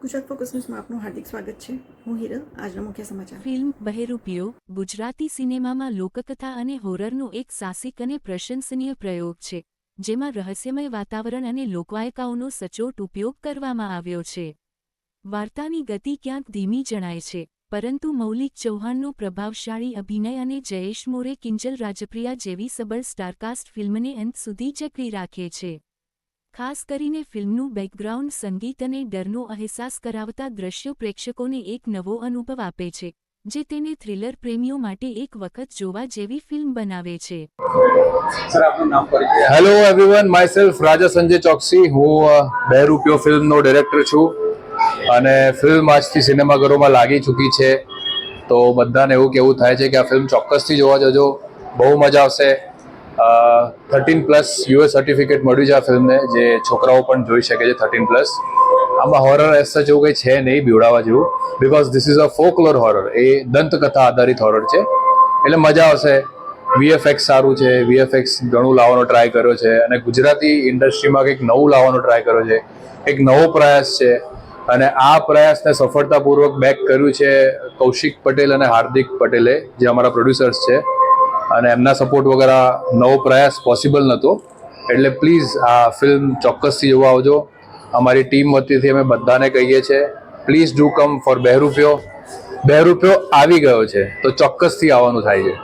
Gujarat focus ન્યૂઝમાં આપનું હાર્દિક સ્વાગત છે. હું હિરલ. આજના મુખ્ય સમાચાર. ફિલ્મ બહેરૂપિયો ગુજરાતી સિનેમામાં લોકકથા અને હોરરનો એક સાહસિક અને પ્રશંસનીય પ્રયોગ છે, જેમાં રહસ્યમય વાતાવરણ અને લોકવાયકાઓનો સચોટ ઉપયોગ કરવામાં આવ્યો છે. વાર્તાની ગતિ ક્યાંક ધીમી જણાય છે, પરંતુ મૌલિક ચૌહાણનો પ્રભાવશાળી અભિનય અને જયેશ મોરે કિંજલ રાજપ્રિયા જેવી સબળ સ્ટારકાસ્ટ ફિલ્મને અંત સુધી જકડી રાખે છે. ખાસ કરીને ફિલ્મનું બેકગ્રાઉન્ડ સંગીત અને ડરનો અહેસાસ કરાવતા દ્રશ્યો પ્રેક્ષકોને એક નવો અનુભવ આપે છે, જે તેને થ્રિલર પ્રેમીઓ માટે એક વખત જોવા જેવી ફિલ્મ બનાવે છે. હેલો એવરીવન, માય સેલ્ફ રાજા સંજય ચોકસી. હું બહેરૂપિયો ફિલ્મનો ડિરેક્ટર છું અને ફિલ્મ આજથી સિનેમાઘરોમાં લાગી ચૂકી છે. તો બધાને એવું કેવું થાય છે કે આ ફિલ્મ ચોક્કસથી જોવા જજો, બહુ મજા આવશે. 13+ US સર્ટિફિકેટ મળ્યું છે આ ફિલ્મને, જે છોકરાઓ પણ જોઈ શકે છે. 13+. આમાં હોરર એઝ સચ એવું કંઈ છે નહીં બીવડાવવા જેવું, because this is a folklore horror. એ દંતકથા આધારિત હોરર છે, એટલે મજા આવશે. VFX સારું છે, VFX ઘણું લાવવાનો ટ્રાય કર્યો છે અને ગુજરાતી ઇન્ડસ્ટ્રીમાં કંઈક નવું લાવવાનો ટ્રાય કર્યો છે, એક નવો પ્રયાસ છે અને આ પ્રયાસને સફળતાપૂર્વક બેક કર્યું છે કૌશિક પટેલ અને હાર્દિક પટેલે, જે અમારા પ્રોડ્યુસર્સ છે. અને એમના સપોર્ટ વગર આ નવો પ્રયાસ પોસિબલ નહોતો. એટલે પ્લીઝ આ ફિલ્મ ચોક્કસથી જોવા આવજો. અમારી ટીમ વતીથી અમે બધાને કહીએ છીએ, પ્લીઝ ડુ કમ ફોર બહેરૂપિયો. બહેરૂપિયો આવી ગયો છે તો ચોક્કસથી આવવાનું થાય છે.